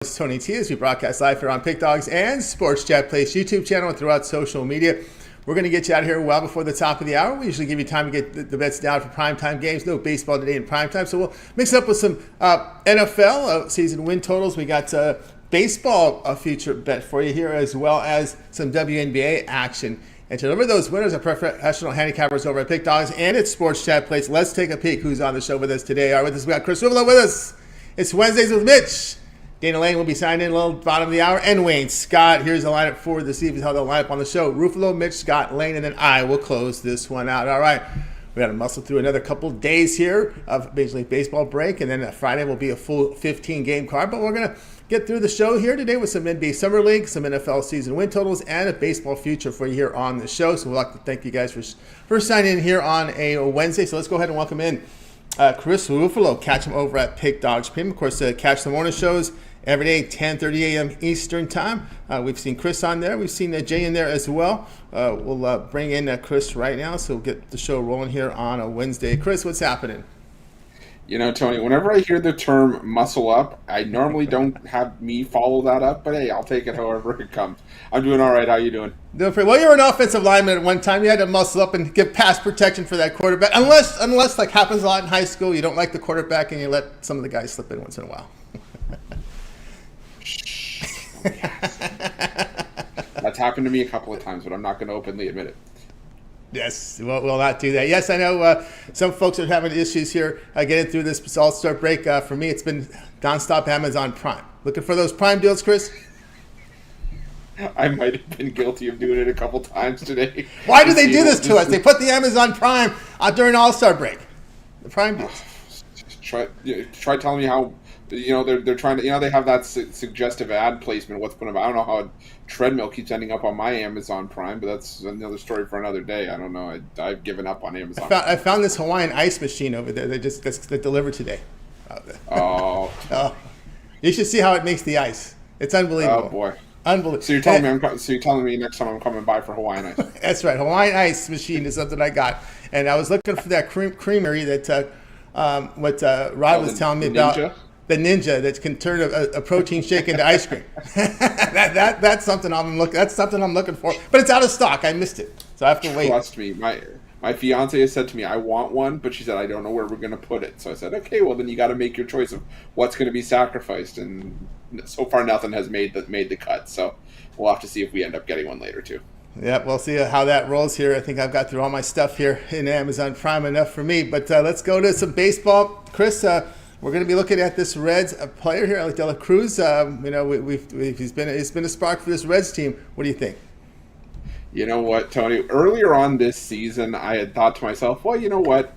It's Tony T as we broadcast live here on Pick Dogs and Sports Chat Place YouTube channel and throughout social media. We're going to get you out of here well before the top of the hour. We usually give you time to get the bets down for primetime games. No baseball today in primetime, so we'll mix it up with some NFL season win totals. We got baseball future bet for you here, as well as some WNBA action. And to deliver those winners are professional handicappers over at Pick Dogs and at Sports Chat Place. Let's take a peek who's on the show with us today. All right, with us, we got Chris Rivolo with us. It's Wednesdays with Mitch. Dana Lane will be signing in a little bottom of the hour. And Wayne Scott. Here's the lineup for this evening, how they'll line up on the show. Ruffalo, Mitch, Scott, Lane, and then I will close this one out. All right. We got to muscle through another couple days here of Major League Baseball break. And then Friday will be a full 15-game card. But we're going to get through the show here today with some NBA Summer League, some NFL season win totals, and a baseball future for you here on the show. So we'd like to thank you guys for signing in here on a Wednesday. So let's go ahead and welcome in Chris Ruffalo. Catch him over at Pick Dogs Premium. Of course, catch the morning shows every day, 10:30 a.m. Eastern Time. We've seen Chris on there. We've seen Jay in there as well. We'll bring in Chris right now, so we'll get the show rolling here on a Wednesday. Chris, what's happening? You know, Tony, whenever I hear the term muscle up, I normally don't have me follow that up, but hey, I'll take it however it comes. I'm doing all right. How you doing? Doing pretty well. You were an offensive lineman at one time. You had to muscle up and give pass protection for that quarterback. Unless like happens a lot in high school, you don't like the quarterback and you let some of the guys slip in once in a while. That's happened to me a couple of times, but I'm not going to openly admit it. Yes, we'll not do that. Yes, I know some folks are having issues here getting through this All-Star break. For me, it's been nonstop Amazon Prime. Looking for those Prime deals, Chris? I might have been guilty of doing it a couple times today. Why do they do this to us? They put the Amazon Prime during All-Star break. The Prime deals. Try telling me how. You know, they're trying to, they have that suggestive ad placement. What's going on? I don't know how a treadmill keeps ending up on my Amazon Prime, but that's another story for another day. I don't know. I've given up on Amazon. I found this Hawaiian ice machine over there. They delivered today. Oh. You should see how it makes the ice. It's unbelievable. Oh boy. Unbelievable. So you're telling me next time I'm coming by for Hawaiian ice. That's right. Hawaiian ice machine is something I got, and I was looking for that creamery that Rod was telling me about. The Ninja that can turn a protein shake into ice cream. That's something I'm looking for. But it's out of stock. I missed it, so I have to wait. Trust me, my fiance has said to me, "I want one," but she said, "I don't know where we're going to put it." So I said, "Okay, well then you got to make your choice of what's going to be sacrificed." And so far, nothing has made the cut. So we'll have to see if we end up getting one later too. Yeah, we'll see how that rolls here. I think I've got through all my stuff here in Amazon Prime, enough for me. But let's go to some baseball, Chris. We're going to be looking at this Reds player here, Elly De La Cruz. He's been a spark for this Reds team. What do you think? You know what, Tony? Earlier on this season, I had thought to myself, well, you know what?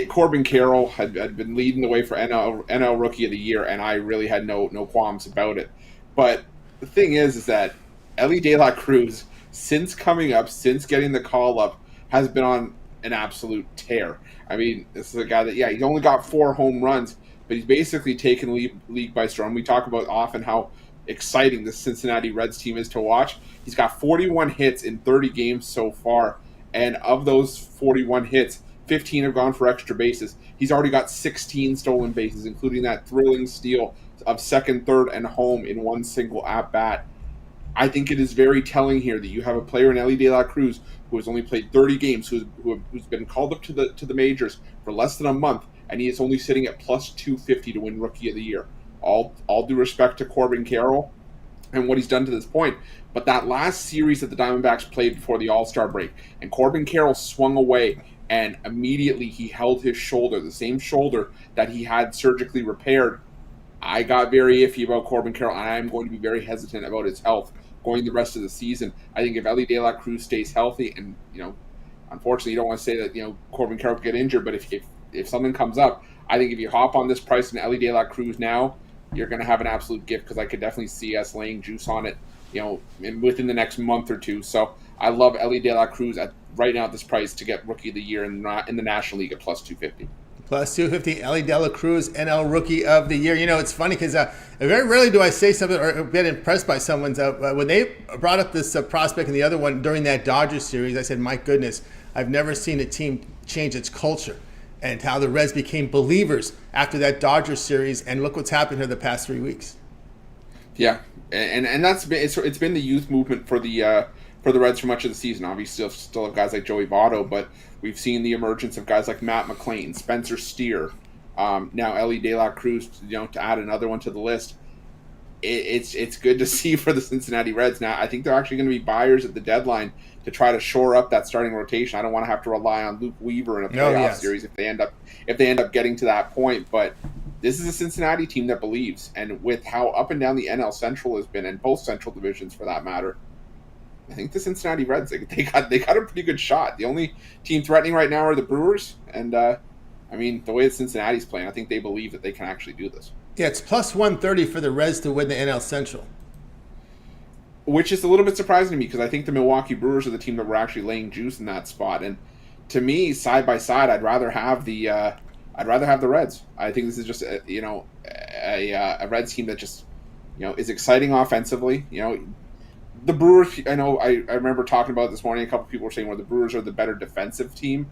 Corbin Carroll had been leading the way for NL Rookie of the Year, and I really had no qualms about it. But the thing is that Elly De La Cruz, since getting the call up, has been on an absolute tear. I mean, this is a guy that, he's only got 4 home runs, but he's basically taken league by storm. We talk about often how exciting the Cincinnati Reds team is to watch. He's got 41 hits in 30 games so far, and of those 41 hits, 15 have gone for extra bases. He's already got 16 stolen bases, including that thrilling steal of second, third, and home in one single at-bat. I think it is very telling here that you have a player in Elly De La Cruz who has only played 30 games, who's been called up to the majors for less than a month, and he is only sitting at plus 250 to win Rookie of the Year. All due respect to Corbin Carroll and what he's done to this point, but that last series that the Diamondbacks played before the All-Star break, and Corbin Carroll swung away, and immediately he held his shoulder, the same shoulder that he had surgically repaired. I got very iffy about Corbin Carroll, and I am going to be very hesitant about his health going the rest of the season. I think if Elly De La Cruz stays healthy, and unfortunately you don't want to say that Corbin Carroll could get injured, but if something comes up, I think if you hop on this price in Elly De La Cruz now, you're going to have an absolute gift, because I could definitely see us laying juice on it, within the next month or two. So I love Elly De La Cruz right now at this price to get Rookie of the Year in the National League at plus 250. Plus 250, Elly De La Cruz, NL Rookie of the Year. It's funny because very rarely do I say something or get impressed by someone's. When they brought up this prospect and the other one during that Dodgers series, I said, my goodness, I've never seen a team change its culture. And how the Reds became believers after that Dodgers series. And look what's happened here the past 3 weeks. Yeah, and that's been it's been the youth movement for the Reds for much of the season. Obviously, still have guys like Joey Votto, but we've seen the emergence of guys like Matt McLean, Spencer Steer, now Ellie De La Cruz. To add another one to the list. It's good to see for the Cincinnati Reds. Now, I think they're actually going to be buyers at the deadline to try to shore up that starting rotation. I don't want to have to rely on Luke Weaver in a playoff series if they end up getting to that point. But this is a Cincinnati team that believes, and with how up and down the NL Central has been, and both Central divisions for that matter, I think the Cincinnati Reds they got a pretty good shot. The only team threatening right now are the Brewers, and the way that Cincinnati's playing, I think they believe that they can actually do this. Yeah, it's plus 130 for the Reds to win the NL Central. Which is a little bit surprising to me because I think the Milwaukee Brewers are the team that were actually laying juice in that spot. And to me, side by side, I'd rather have the Reds. I think this is just a Reds team that just is exciting offensively. The Brewers. I remember talking about it this morning. A couple people were saying the Brewers are the better defensive team,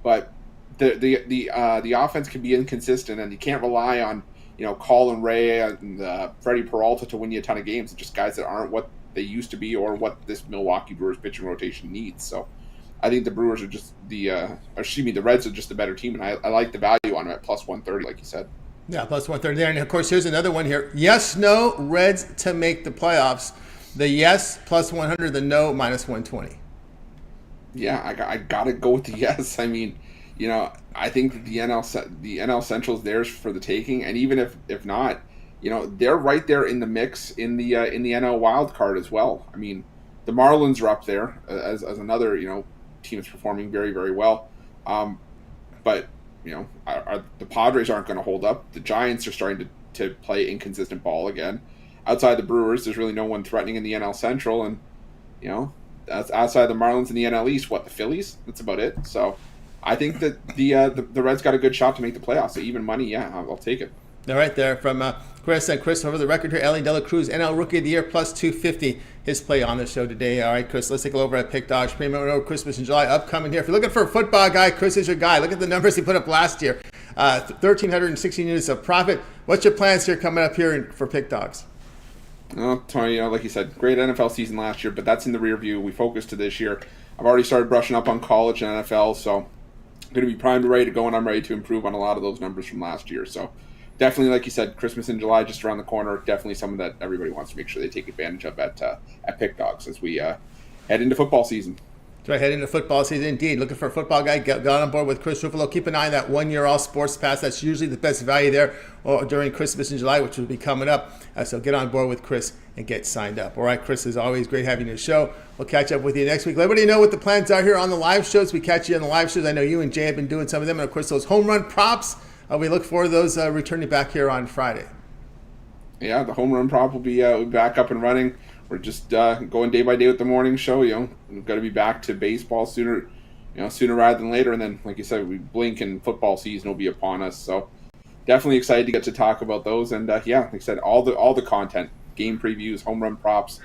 but the offense can be inconsistent, and you can't rely on Colin Ray and Freddie Peralta to win you a ton of games. It's just guys that aren't what they used to be or what this Milwaukee Brewers pitching rotation needs. So I think the Brewers are just the Reds are just the better team, and I like the value on them at plus 130, like you said. Yeah, plus 130 there. And of course, here's another one here. Yes, no, Reds to make the playoffs. The yes, plus 100, the no, minus 120. Yeah, I got to go with the yes. I mean, I think that the NL Central is theirs for the taking, and even if not, they're right there in the mix in the NL wild card as well. I mean, the Marlins are up there as another team that's performing very, very well, but the Padres aren't going to hold up. The Giants are starting to play inconsistent ball again. Outside the Brewers, there's really no one threatening in the NL Central, and that's outside the Marlins in the NL East. The Phillies? That's about it. So I think that the Reds got a good shot to make the playoffs. So even money, yeah, I'll take it. All right, there from Chris. And Chris, over the record here, Ellie De La Cruz, NL Rookie of the Year, plus 250, his play on the show today. All right, Chris, let's take a look over at Pick Dogs Premium over Christmas in July upcoming here. If you're looking for a football guy, Chris is your guy. Look at the numbers he put up last year. 1,316 units of profit. What's your plans here coming up here for Pick Dogs? Well, Tony, like you said, great NFL season last year, but that's in the rear view. We focus to this year. I've already started brushing up on college and NFL, so I'm going to be primed and ready to go, and I'm ready to improve on a lot of those numbers from last year. So definitely, like you said, Christmas in July just around the corner. Definitely something that everybody wants to make sure they take advantage of at Pick Dogs as we head into football season. So I head into football season indeed. Looking for a football guy, got on board with Chris Ruffalo. Keep an eye on that 1 year all sports pass. That's usually the best value there during Christmas in July, which will be coming up. So get on board with Chris and get signed up. All right, Chris, is always great having you on the show. We'll catch up with you next week. Let everybody know what the plans are here on the live shows. We catch you on the live shows. I know you and Jay have been doing some of them. And of course, those home run props, we look forward to those returning back here on Friday. Yeah, the home run prop will be back up and running. We're just going day by day with the morning show. We've got to be back to baseball sooner rather than later. And then, like you said, we blink and football season will be upon us. So definitely excited to get to talk about those. And like I said, all the content, game previews, home run props,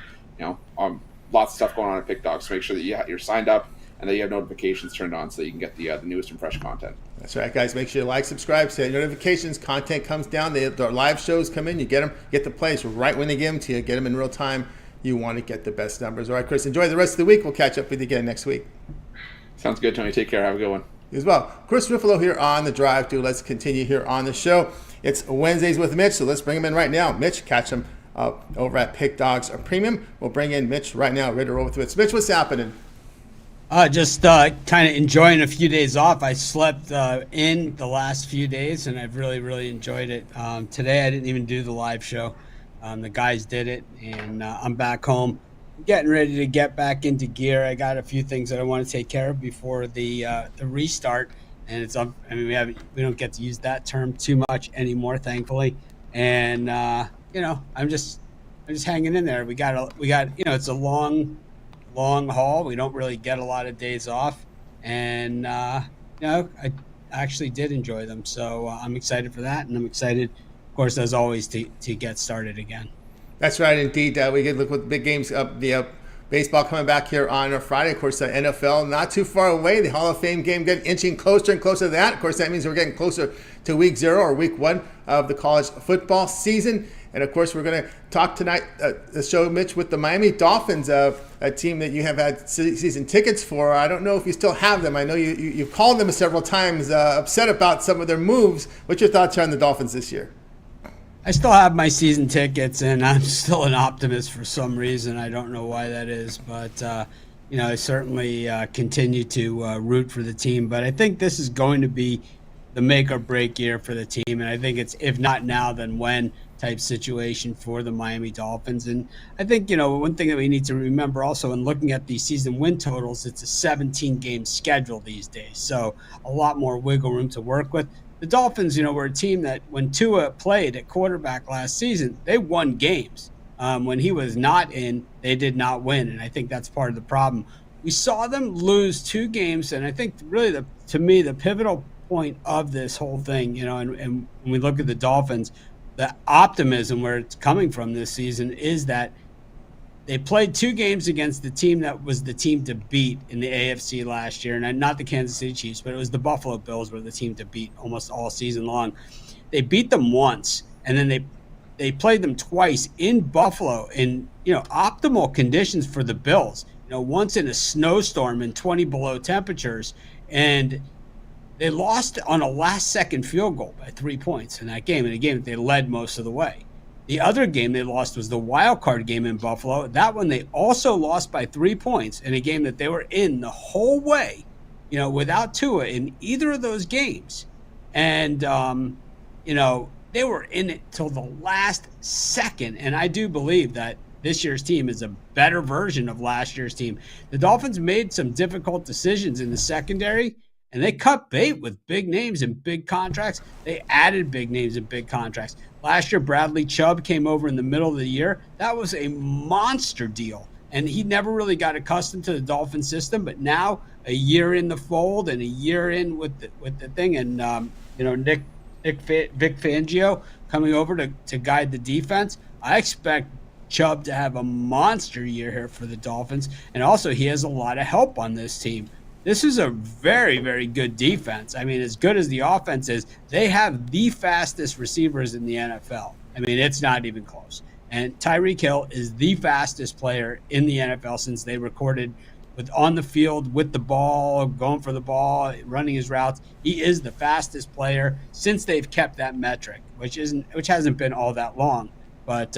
lots of stuff going on at Pick Dogs. So make sure that you're signed up and that you have notifications turned on so that you can get the newest and fresh content. That's right, guys. Make sure you like, subscribe, set notifications. Content comes down. The live shows come in. You get them, get the plays right when they give them to you. Get them in real time. You want to get the best numbers. All right, Chris, enjoy the rest of the week. We'll catch up with you again next week. Sounds good, Tony. Take care. Have a good one. You as well. Chris Ruffalo here on The Drive Thru. Let's continue here on the show. It's Wednesdays with Mitch, so let's bring him in right now. Mitch, catch him over at Pick Dogs Premium. We'll bring in Mitch right now. Ready to roll with Mitch. Mitch, what's happening? Just kind of enjoying a few days off. I slept in the last few days, and I've really, really enjoyed it. Today I didn't even do the live show. The guys did it, and I'm back home, getting ready to get back into gear. I got a few things that I want to take care of before the restart, and we don't get to use that term too much anymore, thankfully. And I'm just hanging in there. We got it's a long haul. We don't really get a lot of days off, and I actually did enjoy them. So I'm excited for that, and I'm excited, of course, as always, to get started again. That's right, indeed. We get look with the big games. The baseball coming back here on Friday. Of course, the NFL not too far away. The Hall of Fame game getting inching closer and closer to that. Of course, that means we're getting closer to week 0 or week 1 of the college football season. And of course, we're going to talk tonight, the show, Mitch, with the Miami Dolphins, a team that you have had season tickets for. I don't know if you still have them. I know you've called them several times, upset about some of their moves. What's your thoughts on the Dolphins this year? I still have my season tickets, and I'm still an optimist for some reason. I don't know why that is, but I certainly continue to root for the team. But I think this is going to be the make or break year for the team, and I think it's, if not now, then when type situation for the Miami Dolphins. And I think, one thing that we need to remember also in looking at the season win totals, it's a 17-game schedule these days, so a lot more wiggle room to work with. The Dolphins, were a team that when Tua played at quarterback last season, they won games. When he was not in, they did not win, and I think that's part of the problem. We saw them lose 2 games, and I think really, to me, the pivotal point of this whole thing, and when we look at the Dolphins, the optimism where it's coming from this season is that they played 2 games against the team that was the team to beat in the AFC last year, and not the Kansas City Chiefs, but it was the Buffalo Bills were the team to beat almost all season long. They beat them once, and then they played them twice in Buffalo in optimal conditions for the Bills. Once in a snowstorm and 20 below temperatures, and they lost on a last-second field goal by 3 points in that game, in a game that they led most of the way. The other game they lost was the wild card game in Buffalo. That one they also lost by 3 points in a game that they were in the whole way, without Tua in either of those games. And, they were in it till the last second. And I do believe that this year's team is a better version of last year's team. The Dolphins made some difficult decisions in the secondary, and they cut bait with big names and big contracts. They added big names and big contracts. Last year, Bradley Chubb came over in the middle of the year. That was a monster deal. And he never really got accustomed to the Dolphin system. But now, a year in the fold and a year in with the thing, and Vic Fangio coming over to guide the defense, I expect Chubb to have a monster year here for the Dolphins. And also, he has a lot of help on this team. This is a very, very good defense. I mean, as good as the offense is, they have the fastest receivers in the NFL. I mean, it's not even close. And Tyreek Hill is the fastest player in the NFL since they recorded with on the field with the ball, going for the ball, running his routes. He is the fastest player since they've kept that metric, which hasn't been all that long. But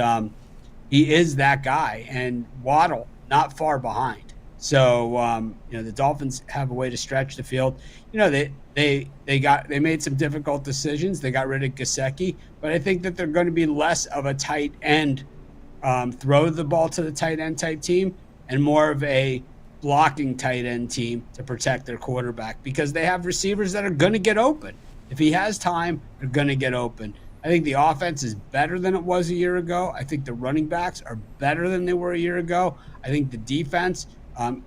he is that guy, and Waddle not far behind. So the Dolphins have a way to stretch the field. They made some difficult decisions. They got rid of Gesicki, but I think that they're going to be less of a tight end, throw the ball to the tight end type team, and more of a blocking tight end team to protect their quarterback, because they have receivers that are going to get open. If he has time, they're going to get open. I think the offense is better than it was a year ago. I think the running backs are better than they were a year ago. I think the defense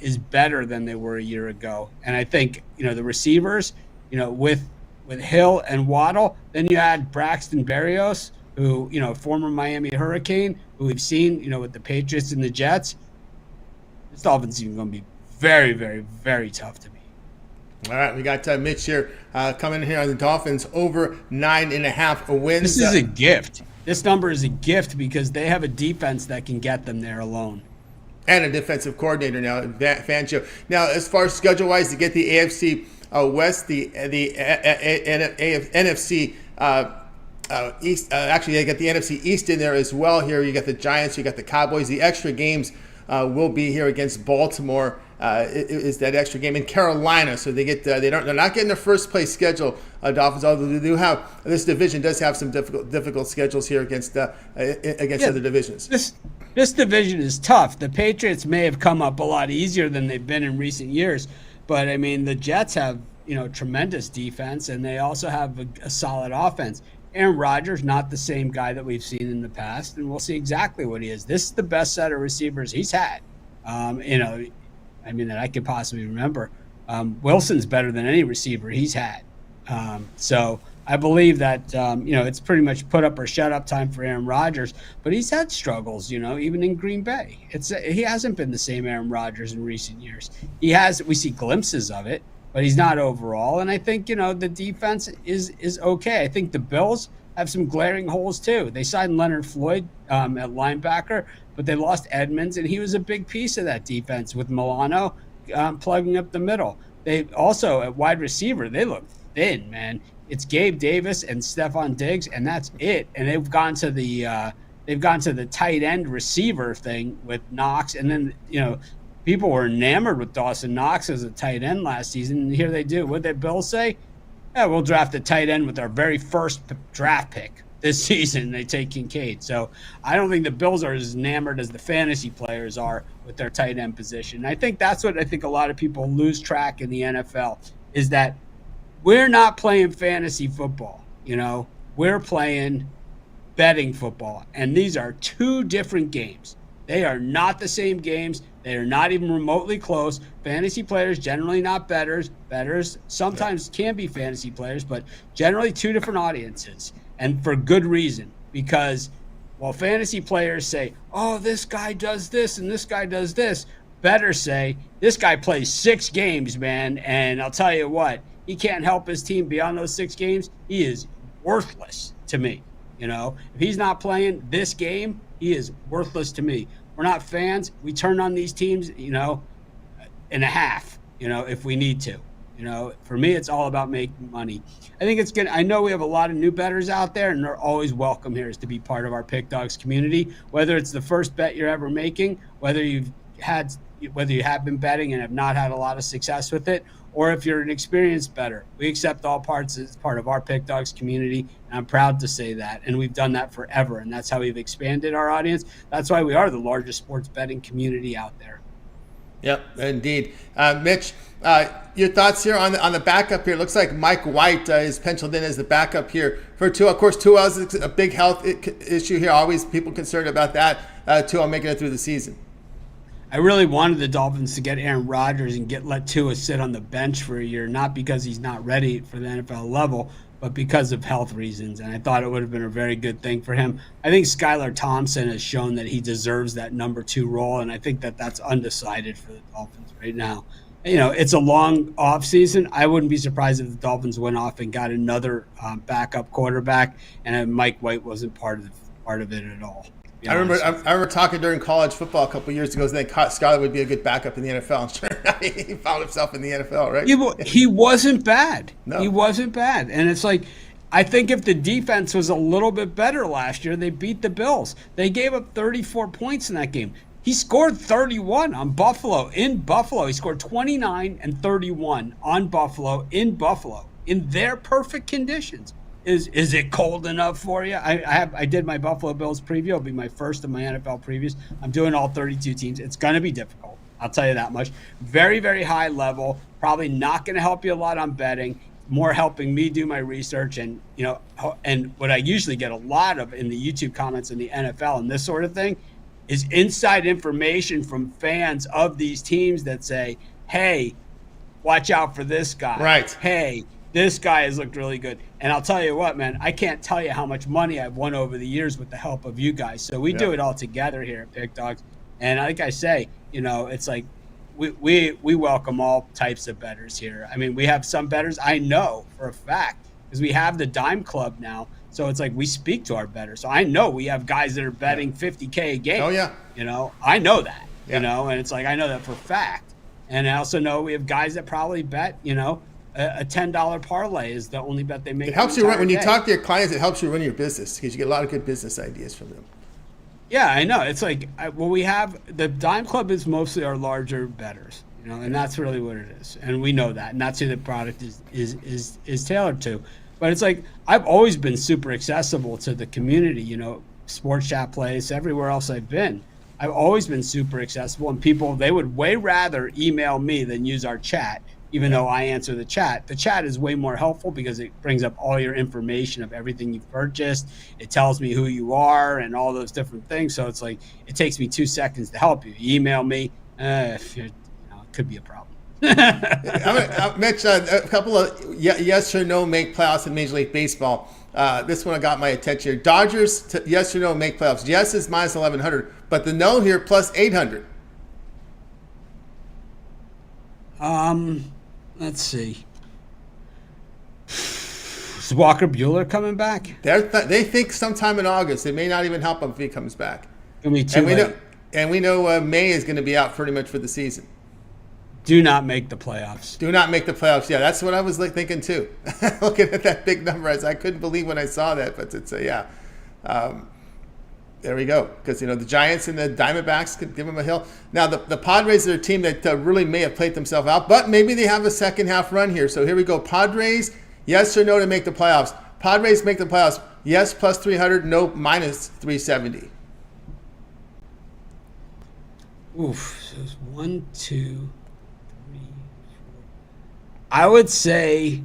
is better than they were a year ago. And I think, the receivers, with Hill and Waddle, then you add Braxton Berrios, who, former Miami Hurricane, who we've seen, with the Patriots and the Jets. This Dolphins team is going to be very, very, very tough to beat. All right, we got Mitch here coming in here on the Dolphins over 9.5 wins. This is a gift. This number is a gift because they have a defense that can get them there alone. And a defensive coordinator now, Fangio. Now, as far as schedule-wise, to get the AFC West, the NFC East. Actually, you got the NFC East in there as well. Here, you got the Giants, you got the Cowboys. The extra games will be here against Baltimore. Is that extra game in Carolina? So they get they're not getting their first place schedule. Dolphins, although they do have this division does have some difficult schedules here against other divisions. This division is tough. The Patriots may have come up a lot easier than they've been in recent years, but I mean the Jets have tremendous defense, and they also have a solid offense. Aaron Rodgers, not the same guy that we've seen in the past, and we'll see exactly what he is. This is the best set of receivers he's had. That I could possibly remember. Wilson's better than any receiver he's had. So I believe that, it's pretty much put up or shut up time for Aaron Rodgers, but he's had struggles, even in Green Bay. He hasn't been the same Aaron Rodgers in recent years. We see glimpses of it, but he's not overall. And I think, the defense is okay. I think the Bills have some glaring holes too. They signed Leonard Floyd at linebacker, but they lost Edmonds, and he was a big piece of that defense with Milano plugging up the middle. They also at wide receiver, they look thin, man. It's Gabe Davis and Stephon Diggs, and that's it. And they've gone to the tight end receiver thing with Knox, and then people were enamored with Dawson Knox as a tight end last season, and here they do. What did Bill say? Yeah, we'll draft a tight end with our very first draft pick this season. They take Kincaid. So I don't think the Bills are as enamored as the fantasy players are with their tight end position. And I think that's what I think a lot of people lose track in the NFL is that we're not playing fantasy football. We're playing betting football. And these are two different games. They are not the same games. They are not even remotely close. Fantasy players, generally not bettors. Bettors sometimes can be fantasy players, but generally two different audiences. And for good reason. Because while fantasy players say, oh, this guy does this and this guy does this, bettors say, this guy plays 6 games, man. And I'll tell you what, he can't help his team beyond those 6 games. He is worthless to me. If he's not playing this game, he is worthless to me. We're not fans. We turn on these teams, in a half, if we need to. For me, it's all about making money. I think it's good. I know we have a lot of new bettors out there, and they're always welcome here to be part of our Pick Dogs community. Whether it's the first bet you're ever making, whether you have been betting and have not had a lot of success with it, or if you're an experienced bettor, we accept all parts as part of our Pick Dogs community, and I'm proud to say that. And we've done that forever, and that's how we've expanded our audience. That's why we are the largest sports betting community out there. Yep, indeed. Mitch, your thoughts here on the backup here? It looks like Mike White is penciled in as the backup here for Tua. Of course, Tua is a big health issue here. Always people concerned about that. Tua making it through the season. I really wanted the Dolphins to get Aaron Rodgers and let Tua sit on the bench for a year, not because he's not ready for the NFL level, but because of health reasons. And I thought it would have been a very good thing for him. I think Skylar Thompson has shown that he deserves that number 2 role, and I think that that's undecided for the Dolphins right now. It's a long offseason. I wouldn't be surprised if the Dolphins went off and got another backup quarterback, and Mike White wasn't part of it at all. I remember talking during college football a couple of years ago, saying Skylar would be a good backup in the NFL. And sure enough, he found himself in the NFL, right? He wasn't bad. No. He wasn't bad. And it's like, I think if the defense was a little bit better last year, they beat the Bills. They gave up 34 points in that game. He scored 31 on Buffalo, in Buffalo. He scored 29 and 31 on Buffalo, in Buffalo, in their perfect conditions. Is it cold enough for you? I did my Buffalo Bills preview. It'll be my first of my NFL previews. I'm doing all 32 teams. It's going to be difficult. I'll tell you that much. Very, very high level. Probably not going to help you a lot on betting. More helping me do my research. And what I usually get a lot of in the YouTube comments in the NFL and this sort of thing is inside information from fans of these teams that say, hey, watch out for this guy. Right. Hey, this guy has looked really good. And I'll tell you what, man, I can't tell you how much money I've won over the years with the help of you guys. So we do it all together here at Pick Dogs. And like I say, it's like we welcome all types of bettors here. I mean, we have some bettors I know for a fact because we have the Dime Club now. So it's like we speak to our bettors. So I know we have guys that are betting $50K a game. Oh, yeah. I know that, and it's like I know that for a fact. And I also know we have guys that probably bet, a $10 parlay is the only bet they make. It helps you run, when you talk to your clients, it helps you run your business because you get a lot of good business ideas from them. Yeah, I know. It's like, we have the Dime Club is mostly our larger bettors, and that's really what it is. And we know that. And that's who the product is tailored to. But it's like, I've always been super accessible to the community, Sports Chat Place, everywhere else I've been. I've always been super accessible, and people, they would way rather email me than use our chat. Even though I answer the chat is way more helpful because it brings up all your information of everything you've purchased. It tells me who you are and all those different things. So it's like, it takes me 2 seconds to help you. You email me, it could be a problem. Mitch, a couple of yes or no make playoffs in Major League Baseball. This one got my attention here. Dodgers, yes or no make playoffs. Yes is minus 1,100, but the no here plus 800. Let's see. Is Walker Buehler coming back? They think sometime in August. It may not even help him if he comes back. It'll be too late. We know May is going to be out pretty much for the season. Do not make the playoffs. Do not make the playoffs. Yeah, that's what I was thinking too. Looking at that big number, I couldn't believe when I saw that. But it's yeah. There we go. Because the Giants and the Diamondbacks could give them a hill. Now the Padres are a team that really may have played themselves out, but maybe they have a second half run here. So here we go. Padres, yes or no to make the playoffs? Padres make the playoffs. Yes, plus 300. No, minus 370. Oof. So it's 1, 2, 3, 4. I would say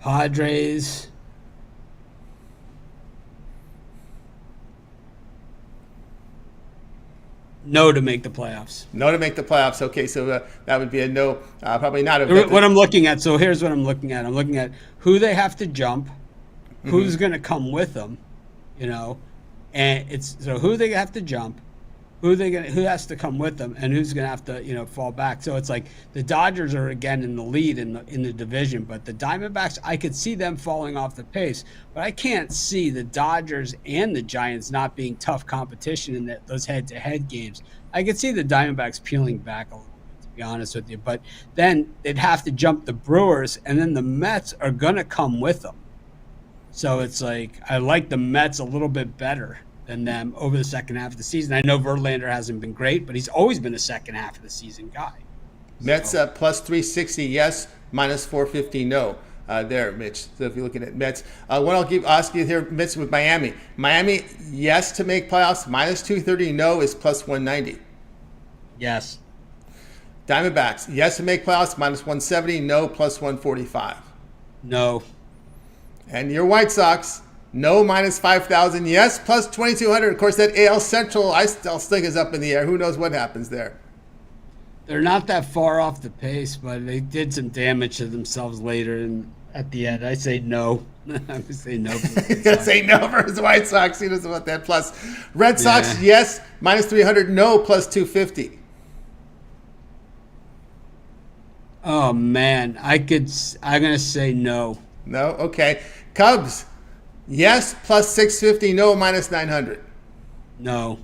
Padres. No to make the playoffs. No to make the playoffs. Okay, so that would be a no. Probably not a. What I'm looking at. So here's what I'm looking at. I'm looking at who they have to jump, who's going to come with them, and it's so who they have to jump, who has to come with them, and who's going to have to fall back. So it's like the Dodgers are again in the lead in the division, but the Diamondbacks, I could see them falling off the pace, but I can't see the Dodgers and the Giants not being tough competition in those head-to-head games. I could see the Diamondbacks peeling back a little bit, to be honest with you, but then they'd have to jump the Brewers, and then the Mets are going to come with them. So it's like I like the Mets a little bit better than them over the second half of the season. I know Verlander hasn't been great, but he's always been a second half of the season guy. Mets plus 360, yes, minus 450, no. There, Mitch. So if you're looking at Mets, what I'll ask you here, Mitch, with Miami. Miami, yes to make playoffs, minus 230, no is plus 190. Yes. Diamondbacks, yes to make playoffs, minus 170, no, plus 145. No. And your White Sox, no, minus 5,000. Yes, plus 2,200. Of course, that AL Central, I still think is up in the air. Who knows what happens there? They're not that far off the pace, but they did some damage to themselves later. And at the end, I say no. I would say no. Say no for his White Sox. He doesn't want that plus. Red Sox, yes, minus 300. No, plus 250. Oh, man. I'm going to say no. No? Okay. Cubs. Yes, plus 650. No, minus 900. No.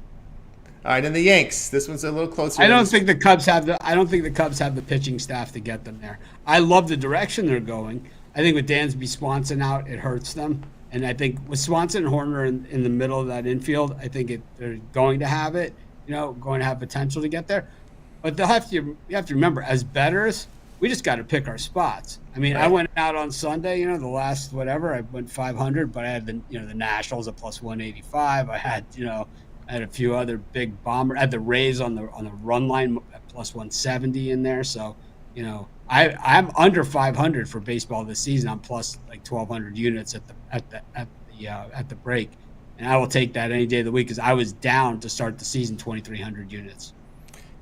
All right, and the Yanks. This one's a little closer. I don't think the Cubs have the pitching staff to get them there. I love the direction they're going. I think with Dansby Swanson out, it hurts them. And I think with Swanson and Horner in the middle of that infield, I think they're going to have it, going to have potential to get there. But you have to remember, as bettors, we just got to pick our spots. I mean, right. I went out on Sunday, the last whatever, I went 500, but I had the Nationals at plus 185. I had, I had a few other big bombers. I had the Rays on the run line at plus 170 in there. So, I'm under 500 for baseball this season. I'm plus like 1,200 units at the break, and I will take that any day of the week because I was down to start the season 2,300 units.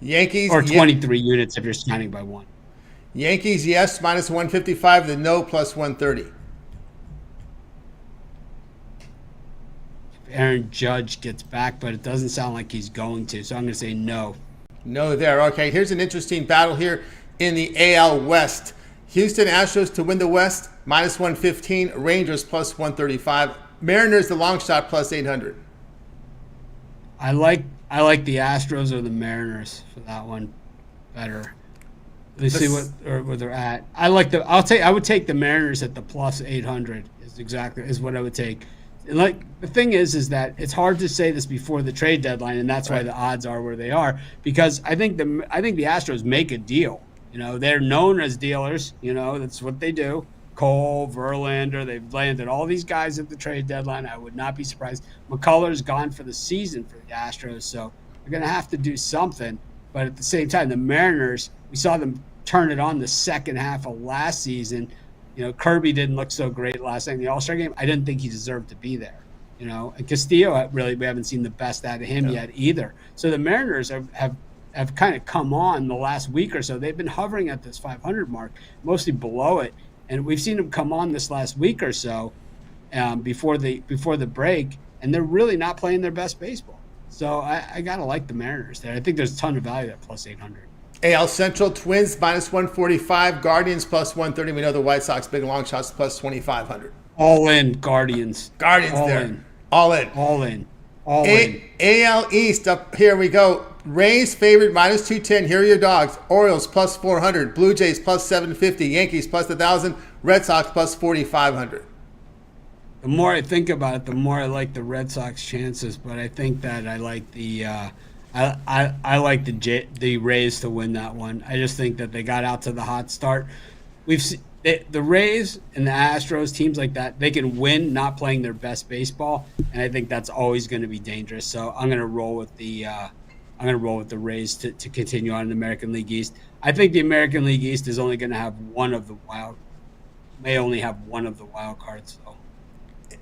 Yankees or 23 units if you're standing by one. Yankees, yes, minus 155. The no, plus 130. Aaron Judge gets back, but it doesn't sound like he's going to. So I'm going to say no. No there. Okay, here's an interesting battle here in the AL West. Houston Astros to win the West, minus 115. Rangers, plus 135. Mariners, the long shot, plus 800. I like the Astros or the Mariners for that one better. Let's see where they're at. I would take the Mariners at the plus 800 is what I would take. And the thing is that it's hard to say this before the trade deadline, and that's why the odds are where they are. Because I think the Astros make a deal. They're known as dealers. That's what they do. Cole, Verlander, they've landed all these guys at the trade deadline. I would not be surprised. McCullers gone for the season for the Astros, so they're going to have to do something. But at the same time, the Mariners, we saw them turn it on the second half of last season. Kirby didn't look so great last night in the All-Star game. I didn't think he deserved to be there. And Castillo, we haven't seen the best out of him yet either. So the Mariners have kind of come on the last week or so. They've been hovering at this 500 mark, mostly below it. And we've seen them come on this last week or so before the break, and they're really not playing their best baseball. So I got to like the Mariners there. I think there's a ton of value at plus 800. AL Central, Twins minus 145, Guardians plus 130. We know the White Sox big long shots plus 2,500. All in, Guardians. Guardians All there. in. All in. All in. All in. AL East, up here we go. Rays favored minus 210. Here are your dogs. Orioles plus 400. Blue Jays plus 750. Yankees plus 1,000. Red Sox plus 4,500. The more I think about it, the more I like the Red Sox chances. But I think that I like the I like the Rays to win that one. I just think that they got out to the hot start. We've seen, the Rays and the Astros, teams like that, they can win not playing their best baseball, and I think that's always going to be dangerous. So I'm going to roll with the Rays to continue on in the American League East. I think the American League East is only going to have one of the wild cards though.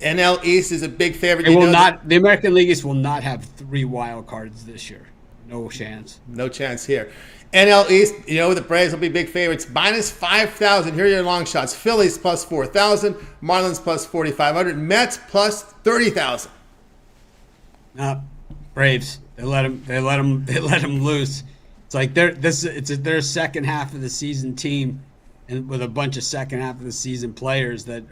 NL East is a big favorite. It will not. The American League East will not have 3 wild cards this year. No chance. No chance here. NL East, the Braves will be big favorites. Minus 5,000. Here are your long shots. Phillies plus 4,000. Marlins plus 4,500. Mets plus 30,000. Braves. They let them loose. It's like it's their second half of the season team, and with a bunch of second half of the season players that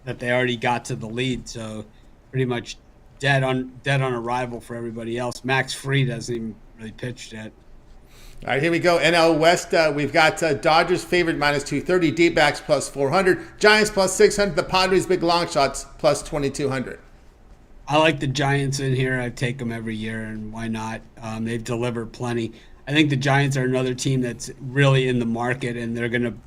they already got to the lead. So pretty much dead on arrival for everybody else. Max Fried hasn't even really pitched yet. All right, here we go. NL West, we've got Dodgers favored minus 230, D-backs plus 400, Giants plus 600, the Padres big long shots plus 2,200. I like the Giants in here. I take them every year, and why not? They've delivered plenty. I think the Giants are another team that's really in the market, and I don't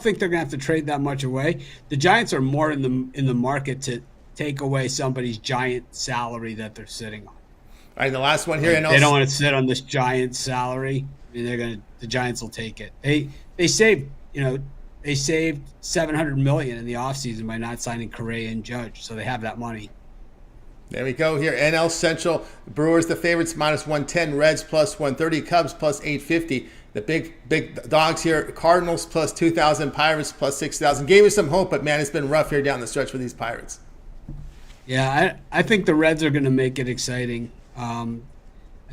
think they're gonna have to trade that much away. The Giants are more in the market to take away somebody's giant salary that they're sitting on. All right, the last one here. They don't want to sit on this giant salary. I mean, the Giants will take it. They saved $700 million in the offseason by not signing Correa and Judge, so they have that money. There we go here. NL Central, Brewers the favorites minus 110, Reds plus 130, Cubs plus 850. The big dogs here, Cardinals plus 2,000, Pirates plus 6,000. Gave us some hope, but man, it's been rough here down the stretch for these Pirates. Yeah, I think the Reds are going to make it exciting. I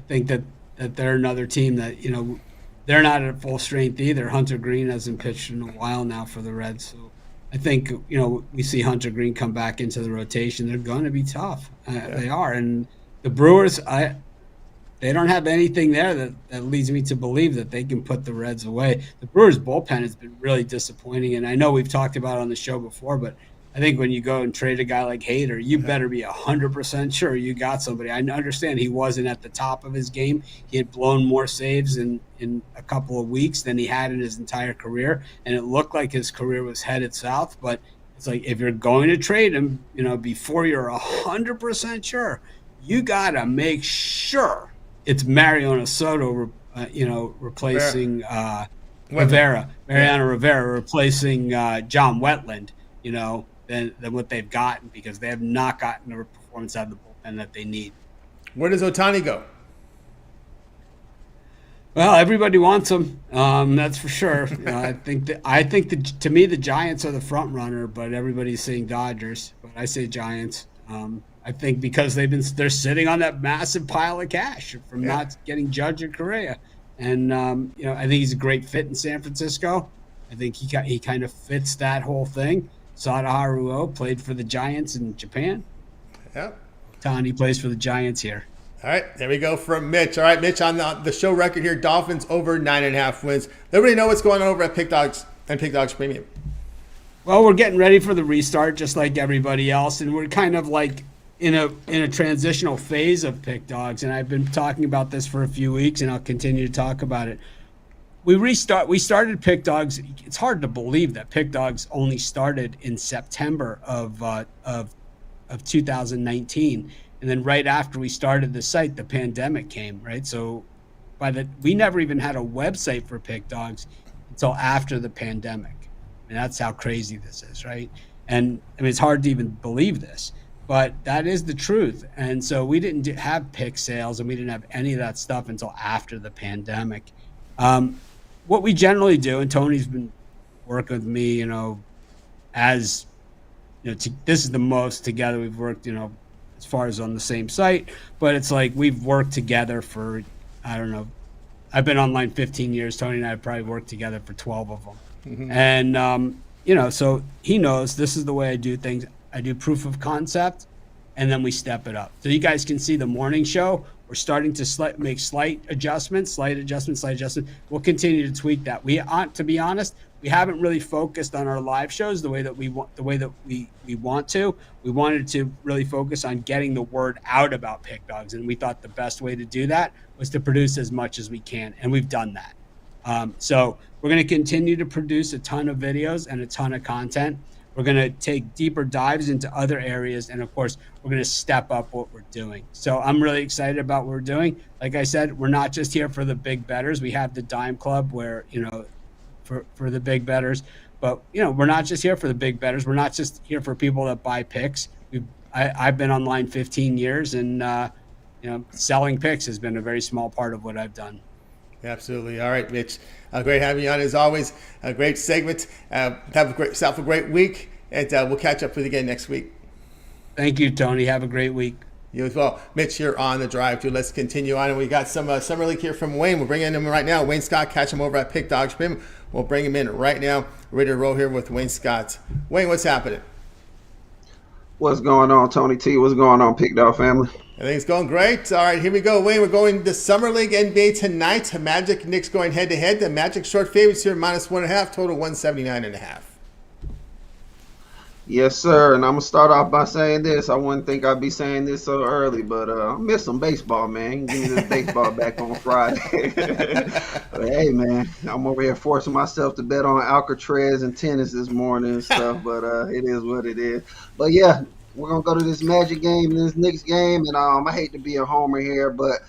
think that they're another team that, they're not at full strength either. Hunter Green hasn't pitched in a while now for the Reds. So I think, we see Hunter Green come back into the rotation. They're going to be tough. They are. And the Brewers, they don't have anything there that leads me to believe that they can put the Reds away. The Brewers' bullpen has been really disappointing. And I know we've talked about it on the show before, but I think when you go and trade a guy like Hader, you better be 100% sure you got somebody. I understand he wasn't at the top of his game. He had blown more saves in a couple of weeks than he had in his entire career, and it looked like his career was headed south. But it's like, if you're going to trade him, before you're 100% sure, you got to make sure it's Mariano Soto, replacing Mariano Rivera replacing John Wetland, than what they've gotten, because they have not gotten the performance out of the bullpen that they need. Where does Ohtani go? Well, everybody wants him. That's for sure. I think to me the Giants are the front runner, but everybody's saying Dodgers. But I say Giants. I think because they're sitting on that massive pile of cash from not getting Judge and Correa, and I think he's a great fit in San Francisco. I think he kind of fits that whole thing. Sadaharu played for the Giants in Japan. Yep. Ohtani plays for the Giants here. All right, there we go from Mitch. All right, Mitch, on the show record here, Dolphins over 9.5 wins. Everybody know what's going on over at Pick Dogs and Pick Dogs Premium. Well, we're getting ready for the restart just like everybody else, and we're kind of like in a transitional phase of Pick Dogs, and I've been talking about this for a few weeks, and I'll continue to talk about it. We started Pick Dogs. It's hard to believe that Pick Dogs only started in September of 2019, and then right after we started the site, the pandemic came. Right, so we never even had a website for Pick Dogs until after the pandemic, and that's how crazy this is, right? And I mean, it's hard to even believe this, but that is the truth. And so we didn't have pick sales, and we didn't have any of that stuff until after the pandemic. What we generally do, and Tony's been working with me, as this is the most together we've worked, as far as on the same site, but it's like we've worked together for, I don't know, I've been online 15 years. Tony and I have probably worked together for 12 of them. And, so he knows this is the way I do things. I do proof of concept, and then we step it up. So you guys can see the morning show. We're starting to make slight adjustments. We'll continue to tweak that. To be honest, we haven't really focused on our live shows the way that we want to. We wanted to really focus on getting the word out about Pick Dogs, and we thought the best way to do that was to produce as much as we can, and we've done that. So we're going to continue to produce a ton of videos and a ton of content. We're going to take deeper dives into other areas. And, of course, we're going to step up what we're doing. So I'm really excited about what we're doing. Like I said, we're not just here for the big bettors. We have the Dime Club where, for the big bettors. But, we're not just here for the big bettors. We're not just here for people that buy picks. I've been online 15 years, and, selling picks has been a very small part of what I've done. Absolutely. All right, Mitch. Great having you on as always. A great segment. Have yourself a great week, and we'll catch up with you again next week. Thank you, Tony. Have a great week. You as well. Mitch here on the drive to. Let's continue on. And we got some summer league here from Wayne. We're bringing him right now. Wayne Scott, catch him over at Pick Dogs. We'll bring him in right now. Ready to roll here with Wayne Scott. Wayne, what's happening? What's going on, Tony T? What's going on, Pick Dog family? Everything's going great. All right, here we go, Wayne. We're going to Summer League NBA tonight. Magic Knicks going head-to-head. The Magic short favorites here, -1.5, total 179.5. Yes, sir. And I'm going to start off by saying this. I wouldn't think I'd be saying this so early, but I miss some baseball, man. Give me this baseball back on Friday. But, hey, man, I'm over here forcing myself to bet on Alcatraz and tennis this morning and stuff, but it is what it is. But, yeah, we're going to go to this Magic game and this Knicks game, and I hate to be a homer here, but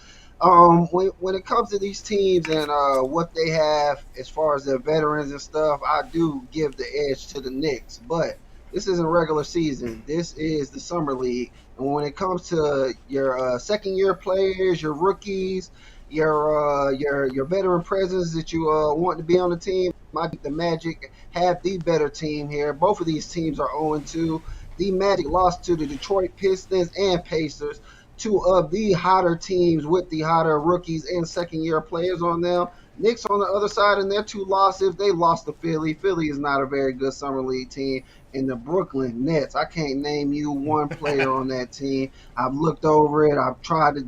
when it comes to these teams and what they have as far as their veterans and stuff, I do give the edge to the Knicks. But this isn't regular season. This is the Summer League. And when it comes to your second-year players, your rookies, your veteran presence that you want to be on the team, I think the Magic have the better team here. Both of these teams are 0-2. The Magic lost to the Detroit Pistons and Pacers, two of the hotter teams with the hotter rookies and second-year players on them. Knicks on the other side, and their two losses, they lost to Philly. Philly is not a very good Summer League team. And the Brooklyn Nets, I can't name you one player on that team. I've looked over it. I've tried to,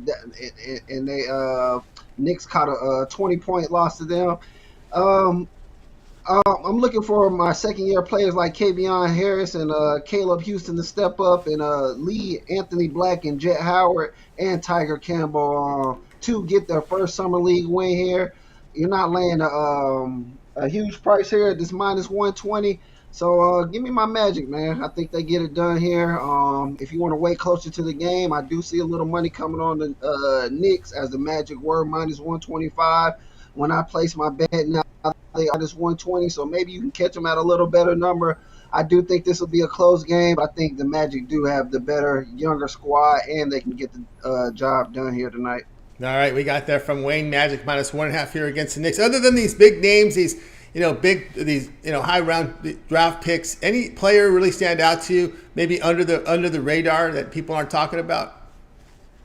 and they Knicks caught a 20-point loss to them. I'm looking for my second-year players like Kavion Harris and Caleb Houston to step up, and lead Anthony Black and Jet Howard and Tiger Campbell to get their first Summer League win here. You're not laying a huge price here at this -120. So give me my Magic, man. I think they get it done here. If you want to wait closer to the game, I do see a little money coming on the Knicks as the Magic were -125. When I place my bet now, they are -120, so maybe you can catch them at a little better number. I do think this will be a close game, but I think the Magic do have the better, younger squad, and they can get the job done here tonight. All right, we got that from Wayne. Magic -1.5 here against the Knicks. Other than these big names, these high round draft picks, any player really stand out to you? Maybe under the radar that people aren't talking about?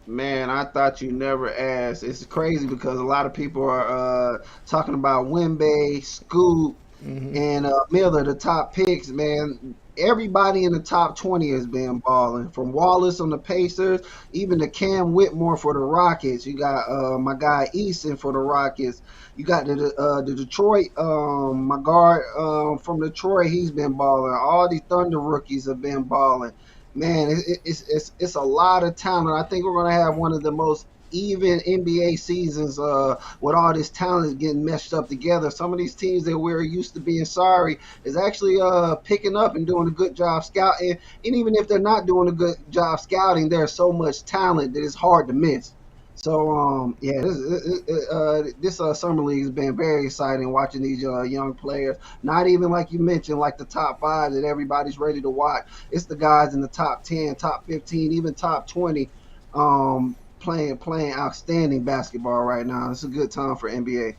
Man, I thought you never asked. It's crazy because a lot of people are talking about Wemby, Scoot, and Miller, the top picks, man. Everybody in the top 20 has been balling, from Wallace on the Pacers, even to Cam Whitmore for the Rockets. You got my guy Eason for the Rockets. You got the Detroit, my guard from Detroit. He's been balling. All these Thunder rookies have been balling. Man, it's a lot of talent. I think we're going to have one of the most even NBA seasons with all this talent getting meshed up together. Some of these teams that we're used to being sorry is actually picking up and doing a good job scouting. And even if they're not doing a good job scouting, there's so much talent that it's hard to miss. So, this Summer League has been very exciting watching these young players. Not even like you mentioned, like the top 5 that everybody's ready to watch. It's the guys in the top 10, top 15, even top 20 playing outstanding basketball right now. It's a good time for NBA.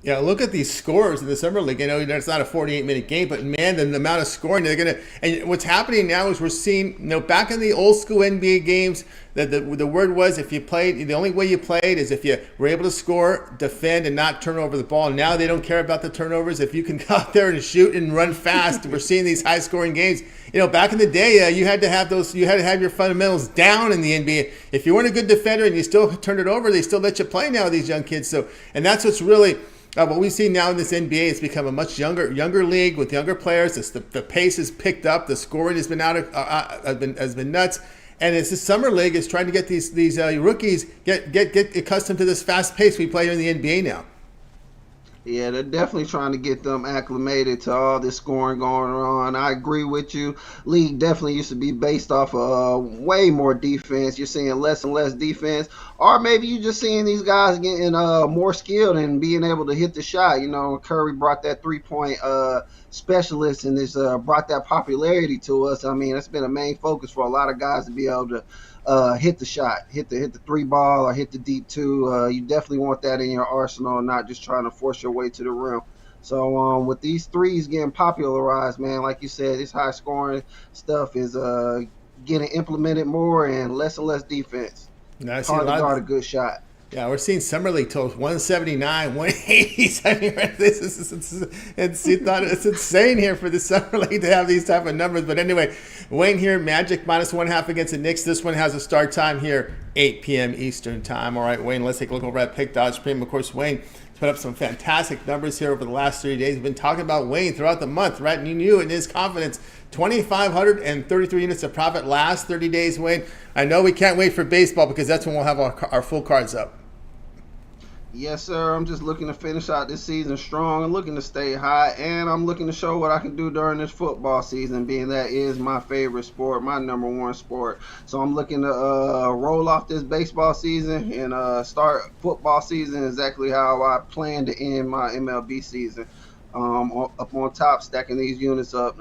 Yeah, look at these scores in the Summer League. You know, it's not a 48-minute game, but man, the amount of scoring they're gonna. And what's happening now is we're seeing, you know, back in the old school NBA games, the word was if you played, the only way you played is if you were able to score, defend, and not turn over the ball. Now they don't care about the turnovers. If you can go out there and shoot and run fast, we're seeing these high-scoring games. You know, back in the day, you had to have your fundamentals down in the NBA. If you weren't a good defender and you still turned it over, they still let you play now. These young kids. So, and that's what's really. What we see now in this NBA, it's become a much younger league with younger players. The pace has picked up. The scoring has been has been nuts. And it's the summer league is trying to get these rookies get accustomed to this fast pace we play in the NBA now. Yeah, they're definitely trying to get them acclimated to all this scoring going on. I agree with you. League definitely used to be based off of way more defense. You're seeing less and less defense. Or maybe you're just seeing these guys getting more skilled and being able to hit the shot. You know, Curry brought that three-point specialist and this brought that popularity to us. I mean, it's been a main focus for a lot of guys to be able to hit the shot, hit the three ball or hit the deep two. You definitely want that in your arsenal, not just trying to force your way to the rim. So with these threes getting popularized, man, like you said, this high scoring stuff is getting implemented more and less defense. It's hard to guard a good shot. Yeah, we're seeing Summer League totals 179, 180. I mean, it's insane here for the Summer League to have these type of numbers. But anyway, Wayne here, Magic -1.5 against the Knicks. This one has a start time here, 8 p.m. Eastern time. All right, Wayne, let's take a look over at Pick Dodge Premium. Of course, Wayne put up some fantastic numbers here over the last 30 days. We've been talking about Wayne throughout the month, right? And you knew in his confidence, 2,533 units of profit last 30 days, Wayne. I know we can't wait for baseball because that's when we'll have our full cards up. Yes, sir. I'm just looking to finish out this season strong and looking to stay high, and I'm looking to show what I can do during this football season, being that is my favorite sport, my number one sport. So I'm looking to roll off this baseball season and start football season exactly how I plan to end my MLB season. Up on top, stacking these units up.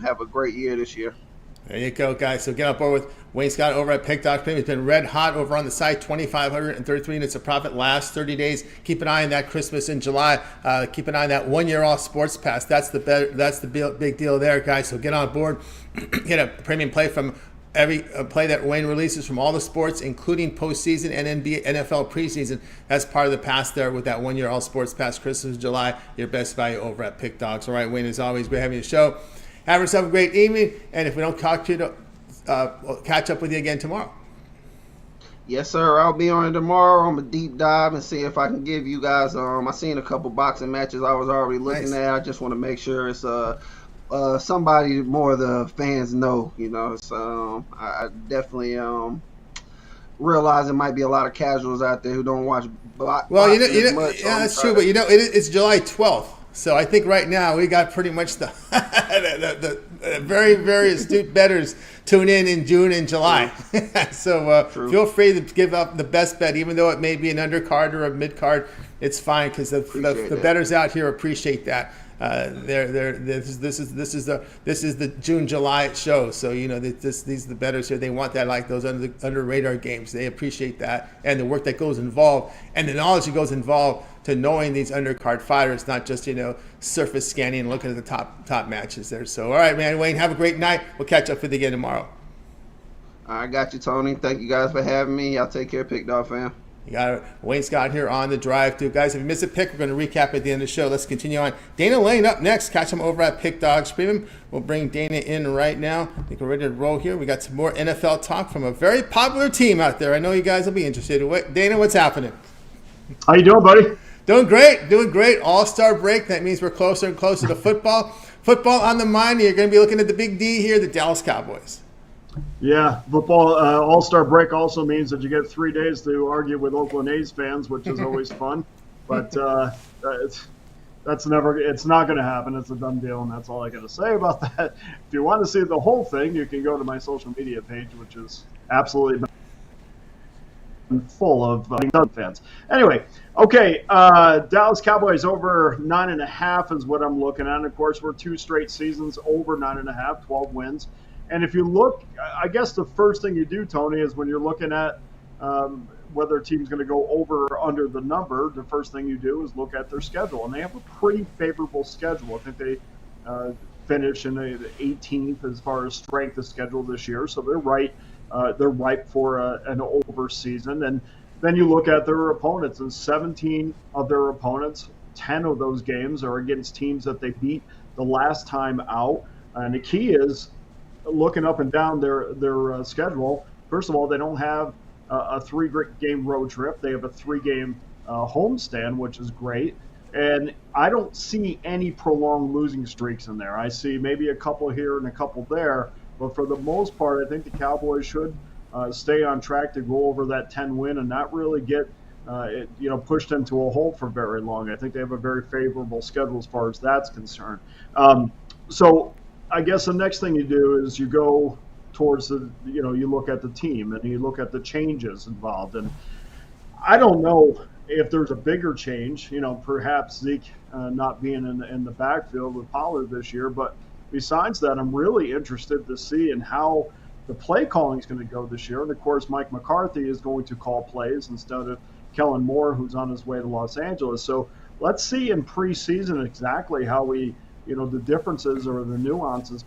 Have a great year this year. There you go, guys. So get on board with Wayne Scott over at Pick Dog Premium. It's been red hot over on the site. 2,533 units of profit last 30 days. Keep an eye on that Christmas in July. Keep an eye on that 1 year off sports pass. That's the big deal there, guys. So get on board. Get a premium play from every play that Wayne releases from all the sports, including postseason and NFL preseason. That's part of the pass there with that 1 year all sports pass. Christmas, July. Your best value over at Pick Dogs. All right, Wayne, as always, we're having a show. Have yourself a great evening, and if we don't talk to you, we'll catch up with you again tomorrow. Yes, sir. I'll be on it tomorrow. I'm going to deep dive and see if I can give you guys. I seen a couple boxing matches I was already looking at. I just want to make sure it's somebody more the fans know. You know, so I definitely realize there might be a lot of casuals out there who don't watch boxing much. Yeah, that's true. But it's July 12th. So I think right now we got pretty much the very, very astute bettors tune in June and July. So feel free to give up the best bet, even though it may be an undercard or a mid card. It's fine because the bettors out here appreciate that. This is the June July show. So these are the bettors here. They want that, like those under radar games. They appreciate that and the work that goes involved and the knowledge that goes involved to knowing these undercard fighters, not just surface scanning and looking at the top matches there. So all right, man, Wayne, have a great night. We'll catch up with you again tomorrow. I got you, Tony. Thank you guys for having me. Y'all take care, Pick Dog fan. You got Wayne Scott here on the drive through. Guys, if you missed a pick, we're going to recap at the end of the show. Let's continue on. Dana Lane up next. Catch him over at Pick Dogs Premium. We'll bring Dana in right now. I think we're ready to roll here. We got some more NFL talk from a very popular team out there. I know you guys will be interested. Dana, what's happening? How you doing, buddy? Doing great. All-star break. That means we're closer and closer to football. Football on the mind. You're going to be looking at the big D here, the Dallas Cowboys. Yeah, football all-star break also means that you get 3 days to argue with Oakland A's fans, which is always fun. But it's not going to happen. It's a done deal, and that's all I got to say about that. If you want to see the whole thing, you can go to my social media page, which is absolutely full of fans. Anyway, okay, Dallas Cowboys over 9.5 is what I'm looking at. And of course, we're 2 straight seasons over 9.5, 12 wins. And if you look, I guess the first thing you do, Tony, is when you're looking at whether a team's going to go over or under the number, the first thing you do is look at their schedule, and they have a pretty favorable schedule. I think they finish in the 18th as far as strength of schedule this year, so they're right. They're ripe for an over season. And then you look at their opponents, and 17 of their opponents, 10 of those games are against teams that they beat the last time out. And the key is looking up and down their schedule. First of all, they don't have a 3-game road trip. They have a 3-game homestand, which is great. And I don't see any prolonged losing streaks in there. I see maybe a couple here and a couple there. But for the most part, I think the Cowboys should stay on track to go over that 10-win and not really get pushed into a hole for very long. I think they have a very favorable schedule as far as that's concerned. So I guess the next thing you do is you go towards you look at the team and you look at the changes involved. And I don't know if there's a bigger change, perhaps Zeke not being in the backfield with Pollard this year. But besides that, I'm really interested to see in how the play calling is going to go this year. And of course, Mike McCarthy is going to call plays instead of Kellen Moore, who's on his way to Los Angeles. So let's see in preseason exactly how the differences or the nuances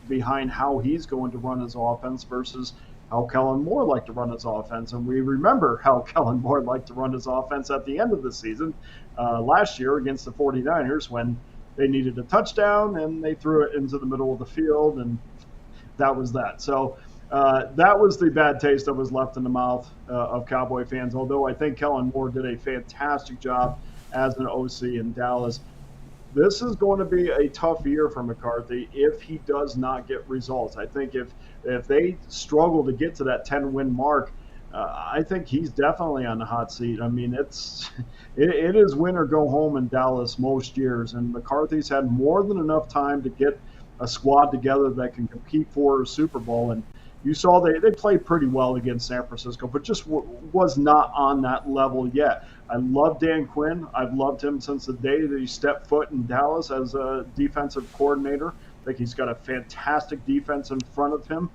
behind how he's going to run his offense versus how Kellen Moore liked to run his offense. And we remember how Kellen Moore liked to run his offense at the end of the season last year against the 49ers when they needed a touchdown and they threw it into the middle of the field, and that was that. So that was the bad taste that was left in the mouth of Cowboy fans, although I think Kellen Moore did a fantastic job as an OC in Dallas. This is going to be a tough year for McCarthy if he does not get results. I think if they struggle to get to that 10-win mark, I think he's definitely on the hot seat. I mean, it is win or go home in Dallas most years, and McCarthy's had more than enough time to get a squad together that can compete for a Super Bowl. And you saw they played pretty well against San Francisco, but just was not on that level yet. I love Dan Quinn. I've loved him since the day that he stepped foot in Dallas as a defensive coordinator. I think he's got a fantastic defense in front of him.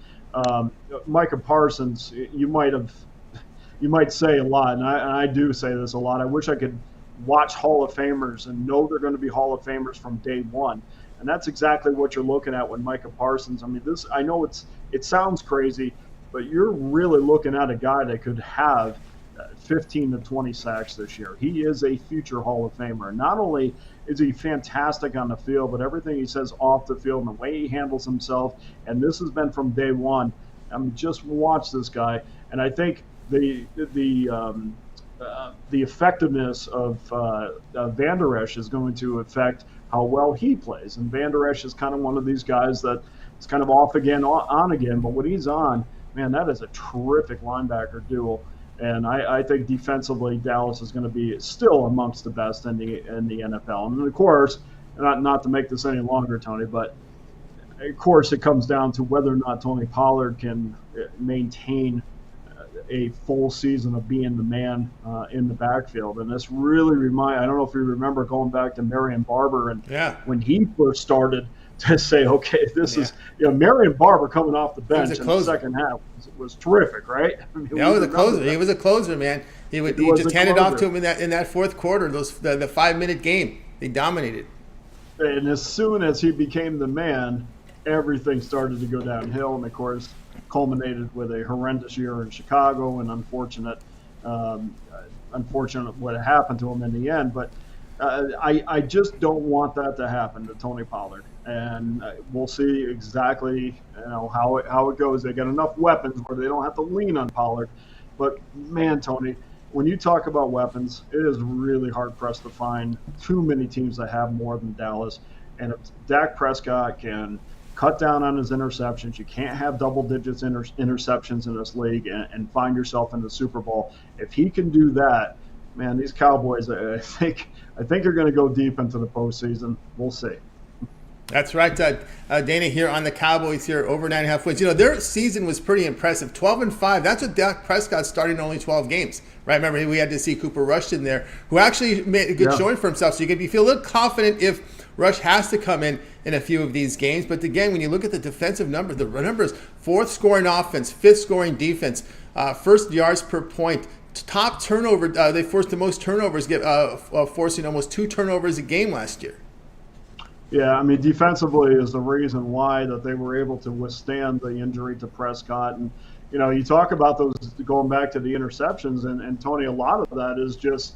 Micah Parsons, you might say a lot, and I do say this a lot. I wish I could watch Hall of Famers and know they're going to be Hall of Famers from day one. And that's exactly what you're looking at with Micah Parsons. I mean, I know it sounds crazy, but you're really looking at a guy that could have 15 to 20 sacks this year. He is a future Hall of Famer. Not only is he fantastic on the field, but everything he says off the field and the way he handles himself, and this has been from day one. I mean, just watch this guy. And I think the effectiveness of Van Der Esch is going to affect how well he plays. And Van Der Esch is kind of one of these guys that is kind of off again, on again. But when he's on, man, that is a terrific linebacker duo. And I think defensively, Dallas is going to be still amongst the best in the NFL. And of course, not to make this any longer, Tony, but of course it comes down to whether or not Tony Pollard can maintain a full season of being the man in the backfield. And this really I don't know if you remember going back to Marion Barber and when he first started to say, okay, this is, Marion Barber coming off the bench in the second half was terrific, right? I mean, he was a closer. He was a closer, man. He just handed off to him in that fourth quarter, the 5-minute game. They dominated. And as soon as he became the man, everything started to go downhill, and of course culminated with a horrendous year in Chicago and unfortunate what happened to him in the end. But I just don't want that to happen to Tony Pollard, and we'll see exactly how it goes. They got enough weapons where they don't have to lean on Pollard. But man, Tony, when you talk about weapons, it is really hard pressed to find too many teams that have more than Dallas. And if Dak Prescott can cut down on his interceptions, you can't have double digits interceptions in this league and find yourself in the Super Bowl. If he can do that, man, these Cowboys, I think are going to go deep into the postseason. We'll see. That's right, Dana here on the Cowboys here, over 9.5 wins. Their season was pretty impressive, 12-5. That's what Dak Prescott started in only 12 games, right? Remember, we had to see Cooper Rush in there, who actually made a good showing for himself. So you feel a little confident if Rush has to come in a few of these games. But again, when you look at the defensive number, the numbers: 4th scoring offense, 5th scoring defense, 1st yards per point, top turnover. They forced the most turnovers, forcing almost 2 turnovers a game last year. Yeah, I mean, defensively is the reason why that they were able to withstand the injury to Prescott. And, you know, you talk about those going back to the interceptions, and Tony, a lot of that is just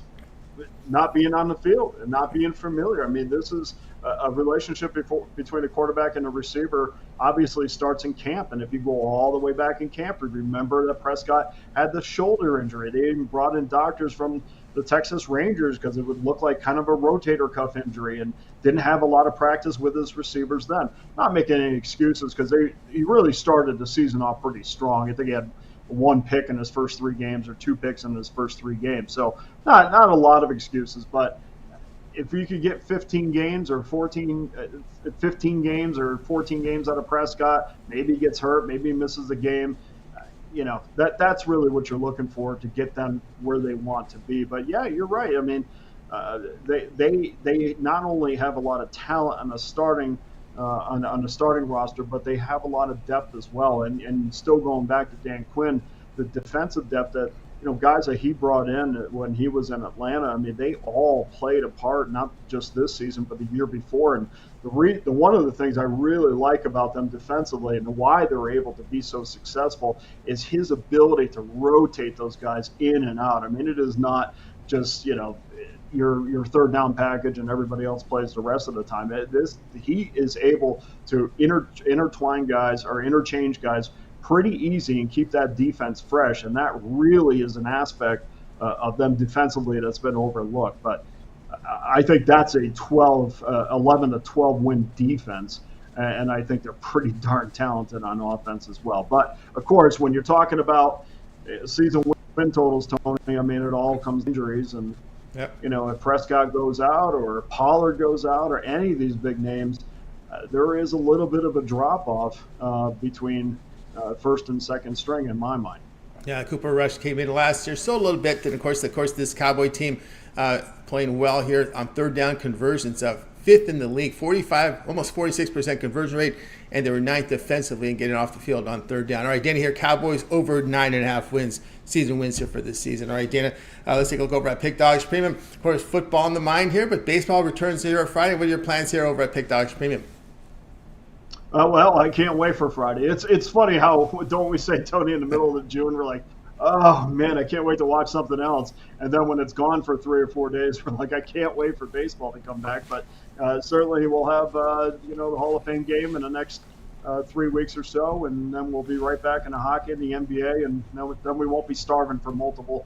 not being on the field and not being familiar. I mean, this is a relationship between a quarterback and a receiver obviously starts in camp. And if you go all the way back in camp, remember that Prescott had the shoulder injury. They even brought in doctors from the Texas Rangers because it would look like kind of a rotator cuff injury, and didn't have a lot of practice with his receivers then. Not making any excuses, because he really started the season off pretty strong. I think he had 1 pick in his first 3 games or 2 picks in his first 3 games. So not a lot of excuses, but if you could get 15 games or 14 games or 14 games out of Prescott, maybe he gets hurt, maybe he misses the game. You know, that's really what you're looking for to get them where they want to be. But yeah, you're right. I mean, they not only have a lot of talent on the starting roster, but they have a lot of depth as well. And still going back to Dan Quinn, the defensive depth that, you know, guys that he brought in when he was in Atlanta, I mean, they all played a part, not just this season, but the year before. And the one of the things I really like about them defensively and why they're able to be so successful is his ability to rotate those guys in and out. I mean, it is not just, you know, your third down package and everybody else plays the rest of the time. He is able to intertwine guys or interchange guys pretty easy and keep that defense fresh, and that really is an aspect of them defensively that's been overlooked. But I think that's a 11 to 12 win defense, and I think they're pretty darn talented on offense as well. But of course, when you're talking about season win totals, Tony, I mean, it all comes to injuries, and yep. You know, if Prescott goes out or Pollard goes out or any of these big names, there is a little bit of a drop off between first and second string in my mind. Yeah, Cooper Rush came in last year, so a little bit. And of course, this Cowboy team playing well here on third down conversions, 5th in the league, 45, almost 46% conversion rate, and they were 9th defensively in getting off the field on third down. All right, Dana here, Cowboys over 9.5 season wins here for this season. All right, Dana, let's take a look over at Pick Dogs Premium. Of course, football on the mind here, but baseball returns here on Friday. What are your plans here over at Pick Dogs Premium? Well, I can't wait for Friday. It's funny how, don't we say, Tony, in the middle of June, we're like, oh, man, I can't wait to watch something else. And then when it's gone for 3 or 4 days, we're like, I can't wait for baseball to come back. But certainly we'll have, the Hall of Fame game in the next 3 weeks or so, and then we'll be right back in the hockey and the NBA, and then we won't be starving for multiple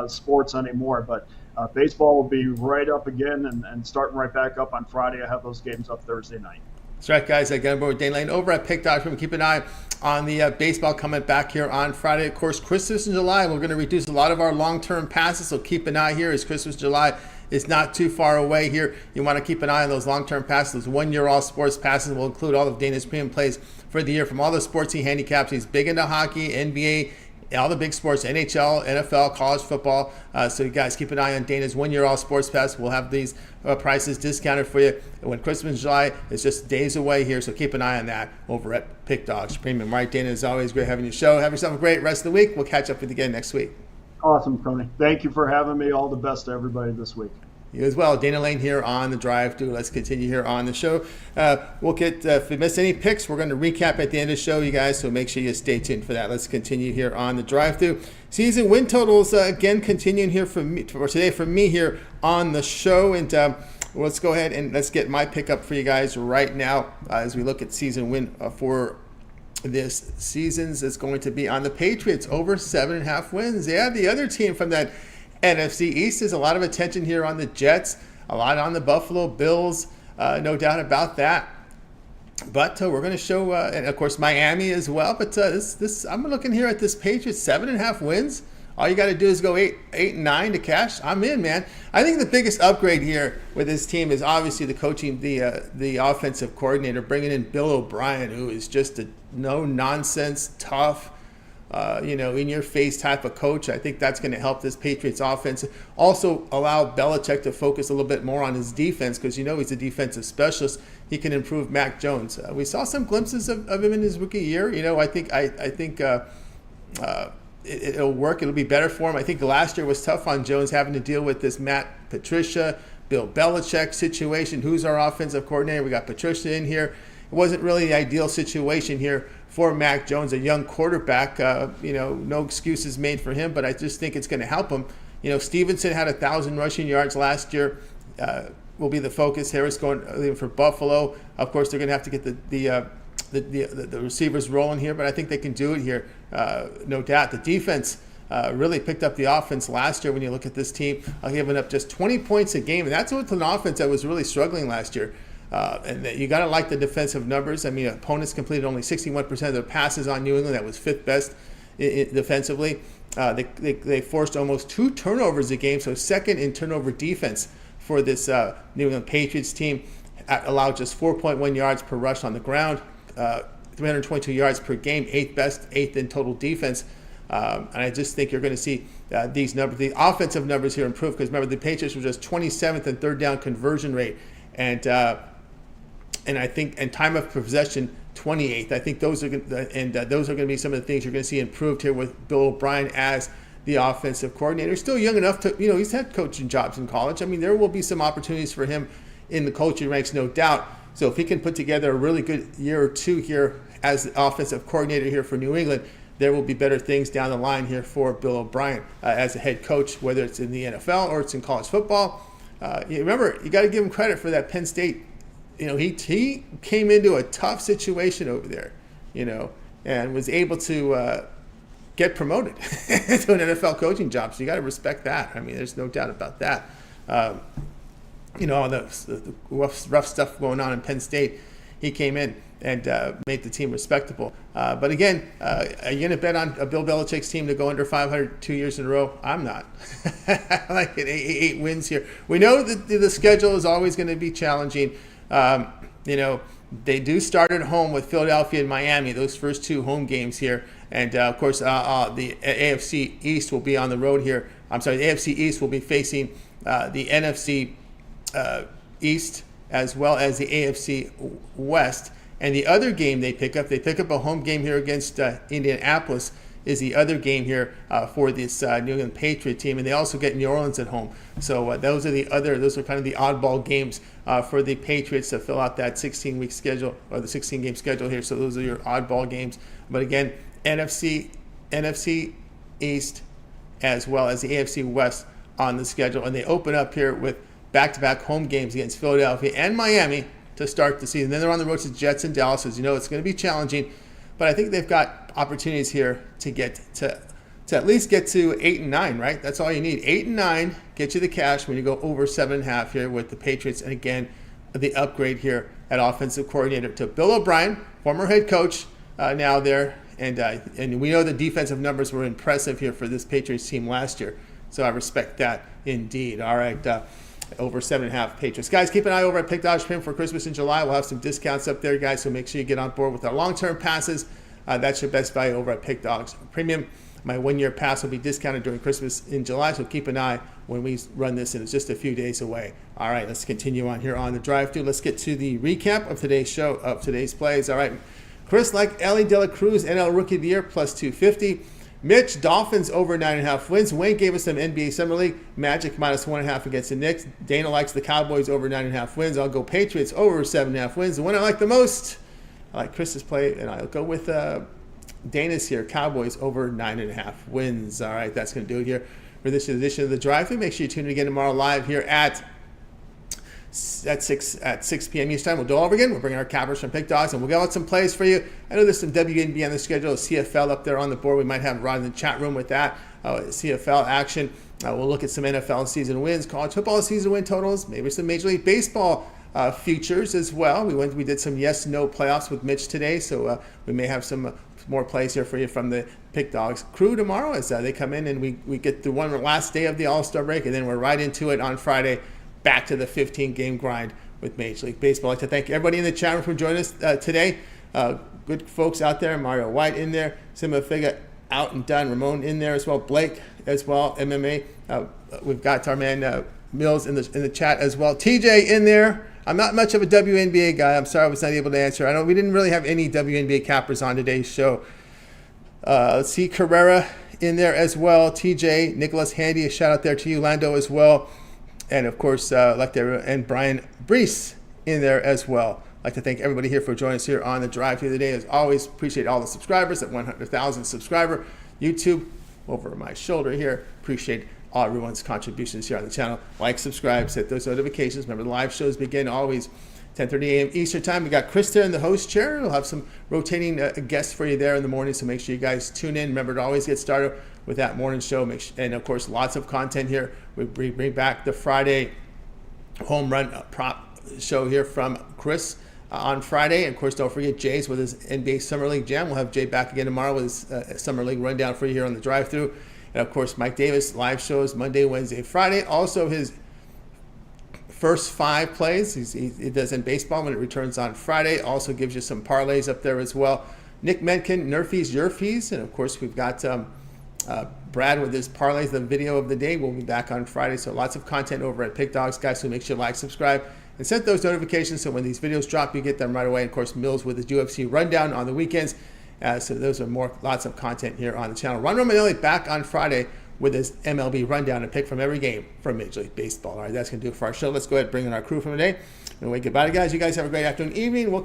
sports anymore. But baseball will be right up again and starting right back up on Friday. I have those games up Thursday night. That's right, guys. I got on board with Dane Lane over at Pick Dogs. Keep an eye on the baseball coming back here on Friday. Of course, Christmas in July, we're going to reduce a lot of our long-term passes, so keep an eye here as Christmas July is not too far away here. You want to keep an eye on those long-term passes. Those one-year all-sports passes will include all of Dana's premium plays for the year from all the sports he handicaps. He's big into hockey, NBA, all the big sports, NHL, NFL, college football. So you guys keep an eye on Dana's one-year all sports pass. We'll have these prices discounted for you when Christmas in July is just days away here. So keep an eye on that over at Pick Dogs Premium. Right, Dana, as always, great having you show. Have yourself a great rest of the week. We'll catch up with you again next week. Awesome, Tony. Thank you for having me. All the best to everybody this week. You as well. Dana Lane here on the Drive Thru. Let's continue here on the show. We'll get, if we miss any picks, we're going to recap at the end of the show, you guys, so make sure you stay tuned for that. Let's continue here on the Drive Thru. Season win totals, again, continuing here for today for me here on the show. And let's go ahead and let's get my pick up for you guys right now as we look at season win for this season's. It's going to be on the Patriots, over 7.5 wins. Yeah, the other team from that NFC East is a lot of attention here on the Jets, a lot on the Buffalo Bills, no doubt about that. But we're going to show, and of course Miami as well. But this I'm looking here at this Patriots 7.5 wins. All you got to do is go 8-9 to cash. I'm in, man. I think the biggest upgrade here with this team is obviously the coaching, the offensive coordinator, bringing in Bill O'Brien, who is just a no nonsense, tough, in-your-face type of coach. I think that's going to help this Patriots offense. Also allow Belichick to focus a little bit more on his defense because he's a defensive specialist. He can improve Mac Jones. We saw some glimpses of him in his rookie year. I think it'll work. It'll be better for him. I think the last year was tough on Jones, having to deal with this Matt Patricia, Bill Belichick situation. Who's our offensive coordinator? We got Patricia in here. It wasn't really the ideal situation here for Mac Jones, a young quarterback. No excuses made for him, but I just think it's going to help him. Stevenson had 1,000 rushing yards last year. Will be the focus. Harris going for Buffalo. Of course, they're going to have to get the receivers rolling here, but I think they can do it here, no doubt. The defense really picked up the offense last year when you look at this team, giving up just 20 points a game, and that's with an offense that was really struggling last year. And you got to like the defensive numbers. I mean, opponents completed only 61% of their passes on New England. That was fifth best defensively. They forced almost 2 turnovers a game, so second in turnover defense for this New England Patriots team. Allowed just 4.1 yards per rush on the ground, 322 yards per game, eighth in total defense. And I just think you're going to see these numbers, the offensive numbers here improve, because remember the Patriots were just 27th in third down conversion rate, and I think and time of possession 28th. I think those are going to be some of the things you're going to see improved here with Bill O'Brien as the offensive coordinator. Still young enough to, he's had coaching jobs in college. I mean, there will be some opportunities for him in the coaching ranks, no doubt. So if he can put together a really good year or two here as the offensive coordinator here for New England, there will be better things down the line here for Bill O'Brien as a head coach, whether it's in the NFL or it's in college football. Remember, you got to give him credit for that Penn State. He came into a tough situation over there, and was able to get promoted to an NFL coaching job. So you got to respect that. I mean, there's no doubt about that. All the rough stuff going on in Penn State, he came in and made the team respectable. But again, are you going to bet on a Bill Belichick's team to go under 500 2 years in a row? I'm not. I like it. 8 wins here. We know that the schedule is always going to be challenging. They do start at home with Philadelphia and Miami, those first 2 home games here. And, of course, the AFC East will be on the road here. The AFC East will be facing the NFC East as well as the AFC West. And the other game they pick up a home game here against Indianapolis, is the other game here for this New England Patriot team. And they also get New Orleans at home. So those are kind of the oddball games for the Patriots to fill out that 16-week schedule, or the 16-game schedule here. So those are your oddball games. But again, NFC East as well as the AFC West on the schedule. And they open up here with back-to-back home games against Philadelphia and Miami to start the season. Then they're on the road to Jets and Dallas. As you know, it's going to be challenging. But I think they've got opportunities here to get to at least get to 8-9, right? That's all you need. 8-9 get you the cash when you go over 7.5 here with the Patriots. And again, the upgrade here at offensive coordinator to Bill O'Brien, former head coach now there. And we know the defensive numbers were impressive here for this Patriots team last year. So I respect that indeed. All right. Over 7.5 Patriots. Guys, keep an eye over at Pick Dodge Premium for Christmas in July. We'll have some discounts up there, guys, so make sure you get on board with our long-term passes. That's your best value over at Pick Dogs Premium. My 1-year pass will be discounted during Christmas in July, so keep an eye when we run this, and it's just a few days away. All right, let's continue on here on the drive-thru. Let's get to the recap of today's show, of today's plays. All right, Chris like Ellie De La Cruz, NL Rookie of the Year, plus 250. Mitch, Dolphins over 9.5 wins. Wayne gave us some NBA Summer League. Magic minus 1.5 against the Knicks. Dana likes the Cowboys over 9.5 wins. I'll go Patriots over 7.5 wins. The one I like the most, I like Chris's play, and I'll go with Dana's here. Cowboys over 9.5 wins. All right, that's going to do it here for this edition of the Drive-Thru. Make sure you tune in again tomorrow live here at 6 p.m. Eastern time. We'll do it all over again. We'll bring our cappers from Pick Dogs, and we'll get out some plays for you. I know there's some WNBA on the schedule, CFL up there on the board. We might have Rod in the chat room with that. CFL action. We'll look at some NFL season wins, college football season win totals, maybe some Major League Baseball futures as well. We did some yes/no playoffs with Mitch today, so we may have some more plays here for you from the Pick Dogs crew tomorrow as they come in, and we get the last day of the All-Star break, and then we're right into it on Friday. Back to the 15-game grind with Major League Baseball. I'd like to thank everybody in the chat room for joining us today. Good folks out there. Mario White in there. Sima Figa out and done. Ramon in there as well. Blake as well. MMA. We've got our man Mills in the chat as well. TJ in there. I'm not much of a WNBA guy. I'm sorry I was not able to answer. We didn't really have any WNBA cappers on today's show. Let's see. Carrera in there as well. TJ, Nicholas Handy, a shout out there to you. Lando as well. And of course, and Brian Brees in there as well. I'd like to thank everybody here for joining us here on the drive through the day. As always, appreciate all the subscribers at 100,000 subscriber. YouTube, over my shoulder here. Appreciate all everyone's contributions here on the channel. Like, subscribe, set those notifications. Remember, the live shows begin always 10:30 a.m. Eastern time. We got Chris there in the host chair. We'll have some rotating guests for you there in the morning, so make sure you guys tune in. Remember to always get started with that morning show. And of course, lots of content here. We bring back the Friday home run prop show here from Chris on Friday. And of course, don't forget Jay's with his NBA Summer League Jam. We'll have Jay back again tomorrow with his Summer League rundown for you here on the drive-thru. And of course, Mike Davis live shows Monday, Wednesday, Friday. Also, his first 5 plays he does in baseball when it returns on Friday. Also gives you some parlays up there as well. Nick Menken, Nerfies, Yerfies. And of course, we've got Brad with his parlays, the video of the day. We'll be back on Friday. So lots of content over at Pick Dogs, guys. So make sure you like, subscribe, and set those notifications so when these videos drop, you get them right away. And of course, Mills with his UFC rundown on the weekends. So those are lots of content here on the channel. Ron Romanelli back on Friday with his MLB rundown and pick from every game from Major League Baseball. All right, that's going to do it for our show. Let's go ahead and bring in our crew from today. Anyway, goodbye, guys. You guys have a great afternoon, evening. We'll